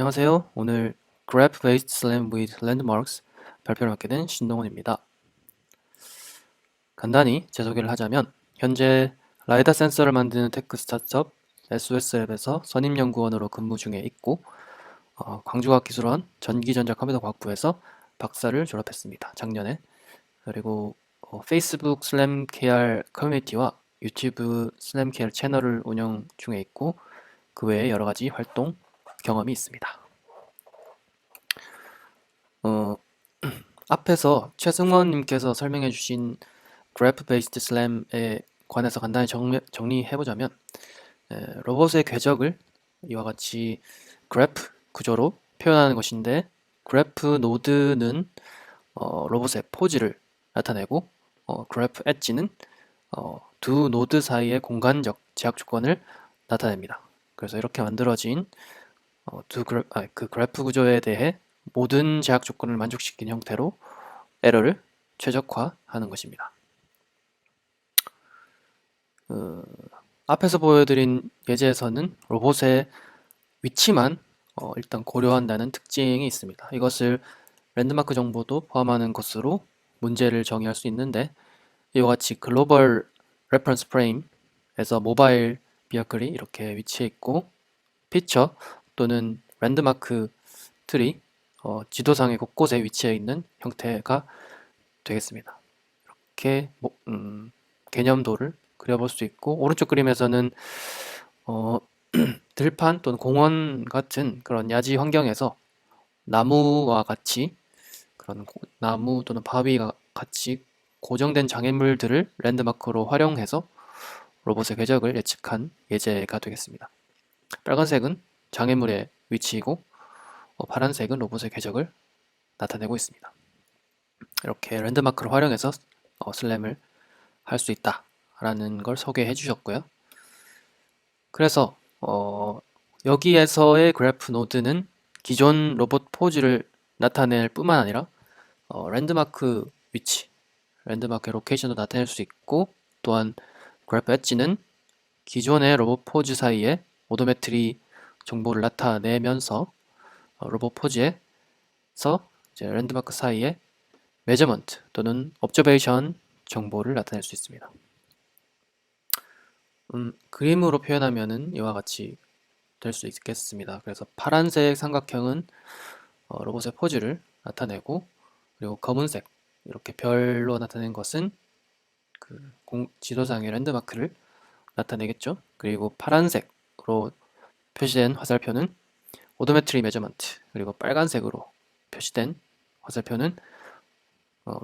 안녕하세요. 오늘 Graph-Based SLAM with Landmarks 발표를 맡게 된 신동원입니다. 간단히 제 소개를 하자면 현재 라이다 센서를 만드는 테크 스타트업 SOSLab에서 선임연구원으로 근무 중에 있고 광주과학기술원 전기전자컴퓨터과학부에서 박사를 졸업했습니다. 작년에. 그리고 페이스북 슬램 KR 커뮤니티와 유튜브 슬램 KR 채널을 운영 중에 있고 그 외에 여러 가지 활동 경험이 있습니다. 어, 앞에서 최승원님께서 설명해 주신 그래프 베이스드 슬램에 관해서 간단히 정리해 보자면 로봇의 궤적을 이와 같이 그래프 구조로 표현하는 것인데 그래프 노드는 로봇의 포즈를 나타내고 그래프 엣지는 두 노드 사이의 공간적 제약 조건을 나타냅니다. 그래서 이렇게 만들어진 그 그래프 구조에 대해 모든 제약 조건을 만족시키는 형태로 에러를 최적화하는 것입니다. 앞에서 보여드린 예제에서는 로봇의 위치만 일단 고려한다는 특징이 있습니다. 이것을 랜드마크 정보도 포함하는 것으로 문제를 정의할 수 있는데 이와 같이 글로벌 레퍼런스 프레임에서 모바일 비어클이 이렇게 위치해 있고 피처 또는 랜드마크 틀이 지도상의 곳곳에 위치해 있는 형태가 되겠습니다. 이렇게 개념도를 그려볼 수 있고 오른쪽 그림에서는 어, 들판 또는 공원 같은 그런 야지 환경에서 나무와 같이 나무 또는 바위가 같이 고정된 장애물들을 랜드마크로 활용해서 로봇의 궤적을 예측한 예제가 되겠습니다. 빨간색은 장애물의 위치이고 파란색은 로봇의 궤적을 나타내고 있습니다. 이렇게 랜드마크를 활용해서 슬램을 할 수 있다라는 걸 소개해 주셨고요. 그래서 여기에서의 그래프 노드는 기존 로봇 포즈를 나타낼 뿐만 아니라 랜드마크 위치, 랜드마크의 로케이션도 나타낼 수 있고 또한 그래프 엣지는 기존의 로봇 포즈 사이에 오도메트리 정보를 나타내면서 로봇 포즈에서 이제 랜드마크 사이에 메저먼트 또는 옵저베이션 정보를 나타낼 수 있습니다. 그림으로 표현하면은 이와 같이 될 수 있겠습니다. 그래서 파란색 삼각형은 로봇의 포즈를 나타내고 그리고 검은색 이렇게 별로 나타낸 것은 그 지도상의 랜드마크를 나타내겠죠. 그리고 파란색으로 표시된 화살표는 오도메트리 메저먼트 그리고 빨간색으로 표시된 화살표는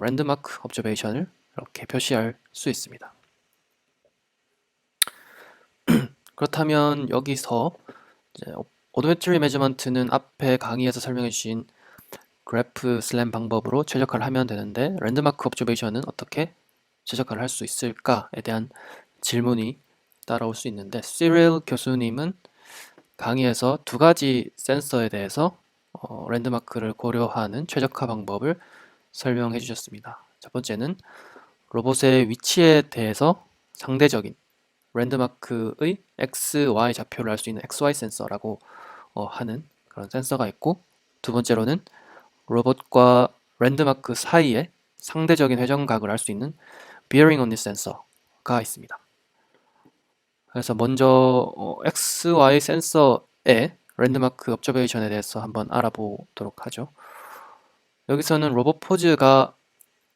랜드마크 옵저베이션을 이렇게 표시할 수 있습니다. 그렇다면 여기서 이제 오도메트리 메저먼트는 앞에 강의에서 설명해 주신 그래프 슬램 방법으로 최적화를 하면 되는데 랜드마크 옵저베이션은 어떻게 최적화를 할 수 있을까에 대한 질문이 따라올 수 있는데 시릴 교수님은 강의에서 두 가지 센서에 대해서 랜드마크를 고려하는 최적화 방법을 설명해 주셨습니다. 첫 번째는 로봇의 위치에 대해서 상대적인 랜드마크의 X, Y 좌표를 알 수 있는 XY 센서라고 하는 그런 센서가 있고 두 번째로는 로봇과 랜드마크 사이에 상대적인 회전각을 알 수 있는 bearing on this 센서가 있습니다. 그래서 먼저 XY 센서의 랜드마크 옵저베이션에 대해서 한번 알아보도록 하죠. 여기서는 로봇 포즈가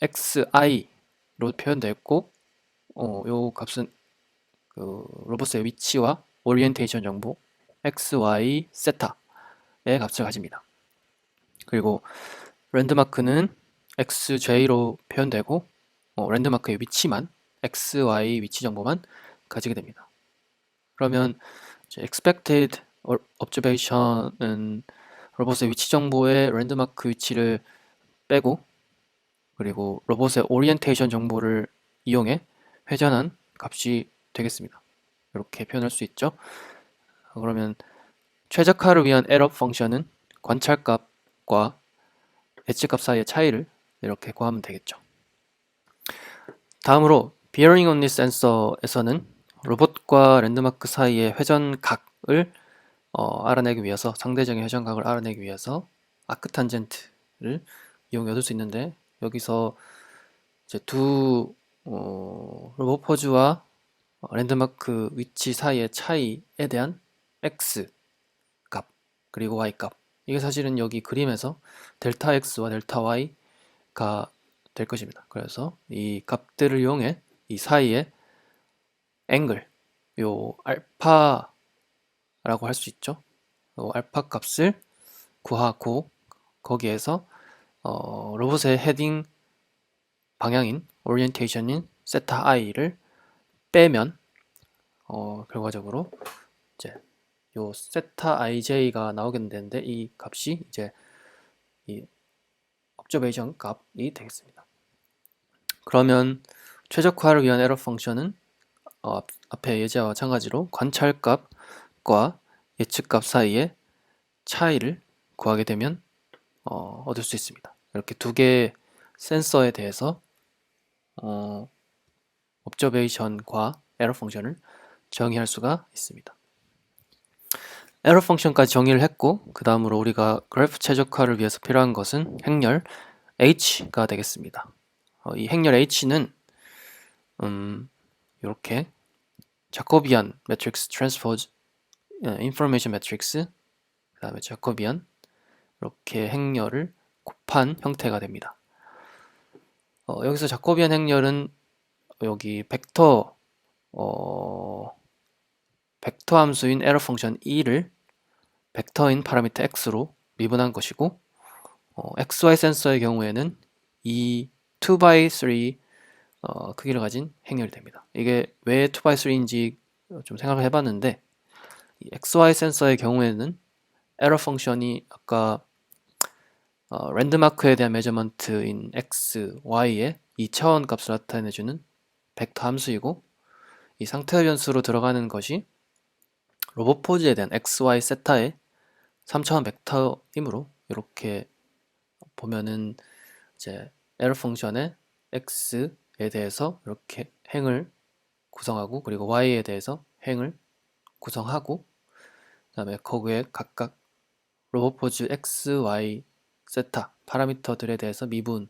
XI로 표현되었고 요 값은 그 로봇의 위치와 오리엔테이션 정보 X, Y, 세타의 값을 가집니다. 그리고 랜드마크는 XJ로 표현되고 랜드마크의 위치만 X, Y 위치 정보만 가지게 됩니다. 그러면 expected observation은 로봇의 위치 정보에 랜드마크 위치를 빼고 그리고 로봇의 오리엔테이션 정보를 이용해 회전한 값이 되겠습니다. 이렇게 표현할 수 있죠. 그러면 최적화를 위한 에러 펑션은 관찰값과 예측값 사이의 차이를 이렇게 구하면 되겠죠. 다음으로 bearing on this sensor에서는 로봇과 랜드마크 사이의 회전각을 알아내기 위해서 상대적인 회전각을 알아내기 위해서 아크탄젠트를 이용해 얻을 수 있는데 여기서 이제 두 로봇 포즈와 랜드마크 위치 사이의 차이에 대한 x 값 그리고 y 값 이게 사실은 여기 그림에서 델타 x와 델타 y가 될 것입니다. 그래서 이 값들을 이용해 이 사이의 앵글 요 알파라고 할 수 있죠. 요 알파 값을 구하고 거기에서 로봇의 헤딩 방향인 오리엔테이션인 세타 i를 빼면 결과적으로 이제 요 세타 ij가 나오게 되는데 이 값이 이제 이 observation 값이 되겠습니다. 그러면 최적화를 위한 에러 펑션은 앞에 예제와 마찬가지로 관찰값과 예측값 사이의 차이를 구하게 되면 얻을 수 있습니다. 이렇게 두 개의 센서에 대해서 observation과 에러 펑션을 정의할 수가 있습니다. 에러 펑션까지 정의를 했고 그 다음으로 우리가 그래프 최적화를 위해서 필요한 것은 행렬 h가 되겠습니다. 이 행렬 h는 이렇게 자코비안 매트릭스 트랜스포즈 인포메이션 매트릭스 그 다음에 자코비안 이렇게 행렬을 곱한 형태가 됩니다. 여기서 자코비안 행렬은 여기 벡터 함수인 에러 펑션 e를 벡터인 파라미터 x로 미분한 것이고 XY 센서의 경우에는 이 2x3 크기를 가진 행렬이 됩니다. 이게 왜 2x3인지 좀 생각을 해봤는데 이 XY 센서의 경우에는 에러 펑션이 아까 랜드마크에 대한 메저먼트인 x, y의 2차원 값을 나타내주는 벡터 함수이고 이 상태 변수로 들어가는 것이 로봇 포즈에 대한 x, y 세타의 3차원 벡터이므로 이렇게 보면은 이제 에러 펑션의 x에 대해서 이렇게 행을 구성하고 그리고 y에 대해서 행을 구성하고 그 다음에 거기에 각각 로봇 포즈 x, y, 세타 파라미터들에 대해서 미분을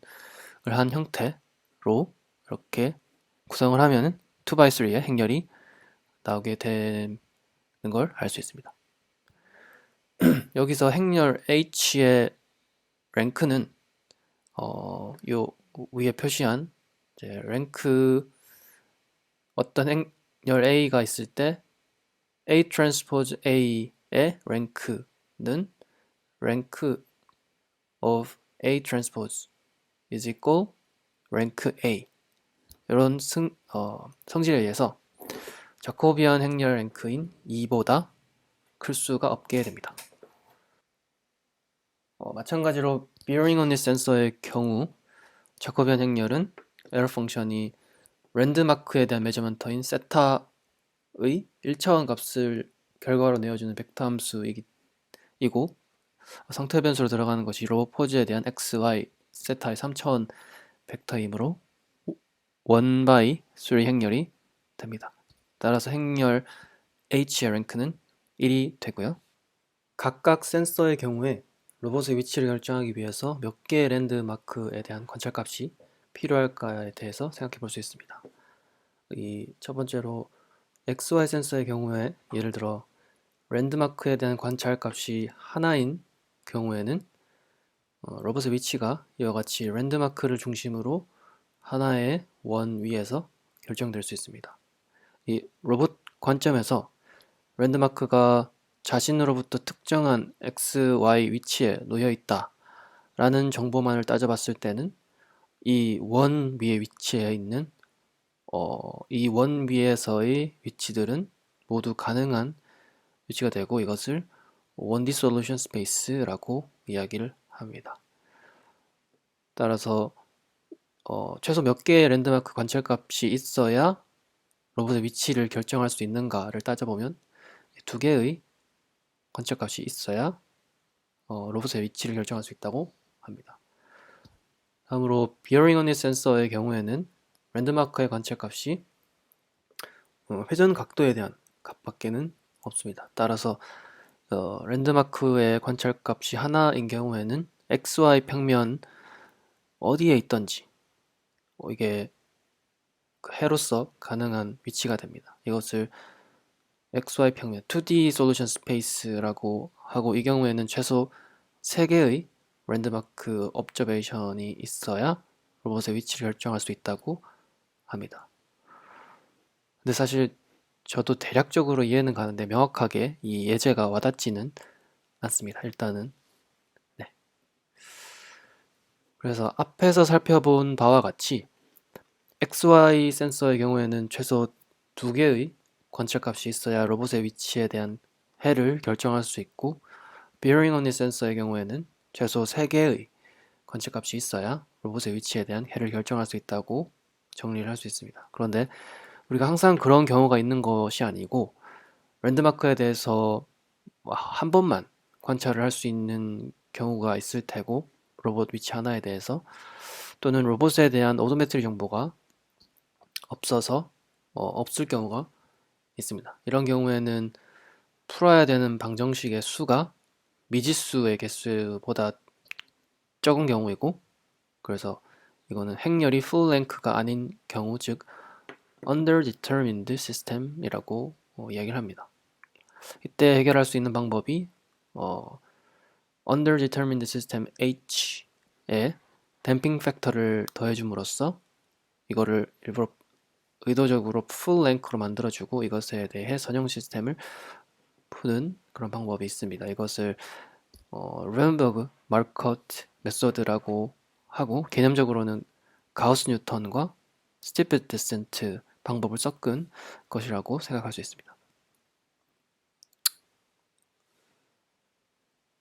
한 형태로 이렇게 구성을 하면은 2x3의 행렬이 나오게 되는 걸 알 수 있습니다. 여기서 행렬 h의 랭크는 요 위에 표시한 이제 랭크 어떤 행렬 a가 있을 때 a 트랜스포즈 a의 랭크는 rank of a transpose is equal rank a 이런 성질에 의해서 자코비안 행렬 랭크인 2보다 클 수가 없게 됩니다. 마찬가지로 bearing on this sensor의 경우 자코비안 행렬은 에러 펑션이 랜드마크에 대한 메저먼터인 세타의 1차원 값을 결과로 내어주는 벡터 함수이고 상태 변수로 들어가는 것이 로봇 포즈에 대한 x, y, 세타의 3차원 벡터이므로 1/3 행렬이 됩니다. 따라서 행렬 h의 랭크는 1이 되고요. 각각 센서의 경우에 로봇의 위치를 결정하기 위해서 몇 개의 랜드마크에 대한 관찰값이 필요할까에 대해서 생각해 볼 수 있습니다. 이 첫 번째로 XY 센서의 경우에 예를 들어 랜드마크에 대한 관찰값이 하나인 경우에는 로봇의 위치가 이와 같이 랜드마크를 중심으로 하나의 원 위에서 결정될 수 있습니다. 이 로봇 관점에서 랜드마크가 자신으로부터 특정한 x, y 위치에 놓여 있다 라는 정보만을 따져봤을 때는 이 원 위에 위치해 있는 이 원 위에서의 위치들은 모두 가능한 위치가 되고 이것을 원 디솔루션 스페이스라고 이야기를 합니다. 따라서 최소 몇 개의 랜드마크 관찰값이 있어야 로봇의 위치를 결정할 수 있는가를 따져보면 두 개의 관찰값이 있어야 로봇의 위치를 결정할 수 있다고 합니다. 다음으로 bearing on it 센서의 경우에는 랜드마크의 관찰값이 회전 각도에 대한 값밖에는 없습니다. 따라서 랜드마크의 관찰값이 하나인 경우에는 XY 평면 어디에 있던지 이게 그 해로서 가능한 위치가 됩니다. 이것을 XY 평면 2D 솔루션 스페이스라고 하고 이 경우에는 최소 3개의 랜드마크 옵저베이션이 있어야 로봇의 위치를 결정할 수 있다고 합니다. 근데 사실 저도 대략적으로 이해는 가는데 명확하게 이 예제가 와닿지는 않습니다. 일단은 네. 그래서 앞에서 살펴본 바와 같이 XY 센서의 경우에는 최소 2개의 관찰값이 있어야 로봇의 위치에 대한 해를 결정할 수 있고 bearing on it 센서의 경우에는 최소 3개의 관측값이 있어야 로봇의 위치에 대한 해를 결정할 수 있다고 정리를 할 수 있습니다. 그런데 우리가 항상 그런 경우가 있는 것이 아니고 랜드마크에 대해서 한 번만 관찰을 할 수 있는 경우가 있을 테고 로봇 위치 하나에 대해서 또는 로봇에 대한 오도메트리 정보가 없어서 없을 경우가 있습니다. 이런 경우에는 풀어야 되는 방정식의 수가 미지수의 개수보다 적은 경우이고 그래서 이거는 행렬이 full length가 아닌 경우 즉 underdetermined system이라고 이야기를 합니다. 이때 해결할 수 있는 방법이 underdetermined system H에 댐핑 팩터를 더해줌으로써 이거를 일부러 의도적으로 full length로 만들어주고 이것에 대해 선형 시스템을 푸는 그런 방법이 있습니다. 이것을 루덴버그 마르코트 메소드라고 하고 개념적으로는 가우스 뉴턴과 스티프 디센트 방법을 섞은 것이라고 생각할 수 있습니다.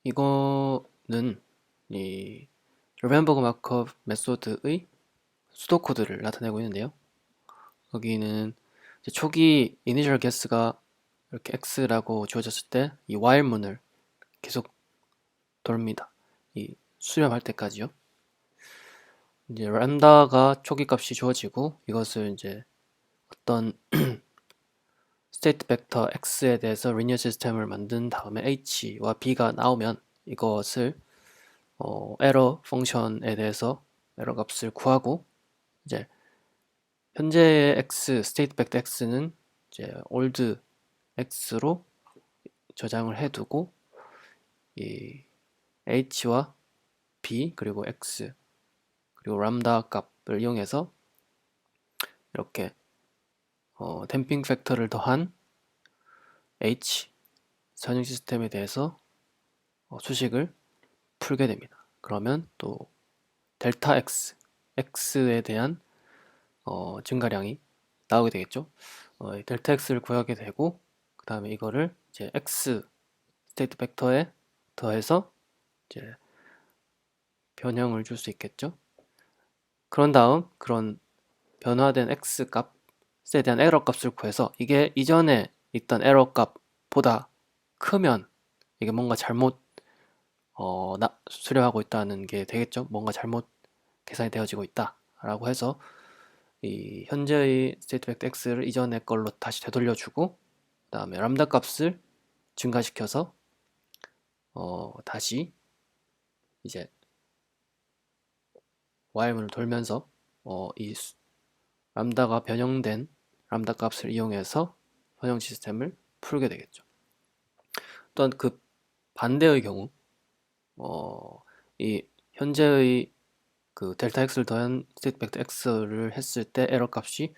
이거는 이 루덴버그 마르코트 메소드의 수도 코드를 나타내고 있는데요. 여기는 초기 이니셜 게스가 이렇게 x라고 주어졌을 때 이 while 문을 계속 돌립니다. 이 수렴할 때까지요. 이제 람다가 초기 값이 주어지고 이것을 이제 어떤 스테이트 벡터 x에 대해서 리니어 시스템을 만든 다음에 h와 b가 나오면 이것을 에러 펑션에 대해서 에러 값을 구하고 이제 현재의 x 스테이트 벡터 x는 이제 old x로 저장을 해두고 이 h와 b 그리고 x 그리고 람다 값을 이용해서 이렇게 댐핑 팩터를 더한 h 선형 시스템에 대해서 수식을 풀게 됩니다. 그러면 또 델타 x x에 대한 증가량이 나오게 되겠죠. 델타 x를 구하게 되고 그 다음에 이거를 이제 x 스테이트 벡터에 더해서 이제 변형을 줄 수 있겠죠. 그런 다음 그런 변화된 x 값에 대한 에러 값을 구해서 이게 이전에 있던 에러 값보다 크면 이게 뭔가 잘못 수렴하고 있다는 게 되겠죠. 뭔가 잘못 계산이 되어지고 있다 라고 해서 이 현재의 스테이트 벡터 x를 이전의 걸로 다시 되돌려주고 그 다음에 람다 값을 증가시켜서 다시 이제 while문을 돌면서 이 람다가 변형된 람다 값을 이용해서 선형 시스템을 풀게 되겠죠. 또한 그 반대의 경우 이 현재의 그 델타 x를 더한 스테이트 벡터 x를 했을 때 에러 값이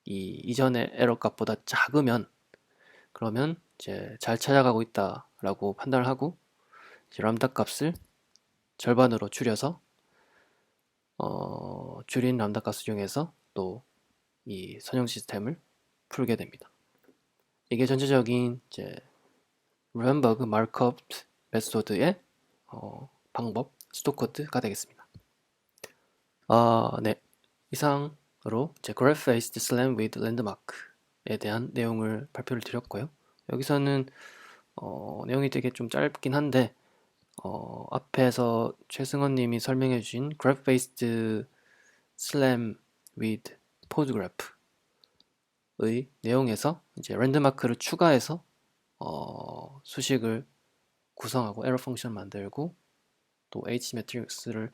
이 이전의 에러 값보다 작으면 그러면 이제 잘 찾아가고 있다라고 판단을 하고 이제 람다 값을 절반으로 줄여서 줄인 람다 값을 이용해서 또 이 선형 시스템을 풀게 됩니다. 이게 전체적인 이제 루덴버그 마르코프 메소드의 방법 수도 코드가 되겠습니다. 네. 이상으로 이제 Graph Based Slam with Landmark에 대한 내용을 발표를 드렸고요. 여기서는 내용이 되게 좀 짧긴 한데 앞에서 최승원 님이 설명해 주신 Graph Based Slam with Posegraph의 내용에서 이제 랜드마크를 추가해서 수식을 구성하고 에러 펑션 만들고 또 H 매트릭스를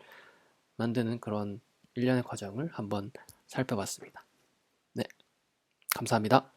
만드는 그런 일련의 과정을 한번 살펴봤습니다. 네, 감사합니다.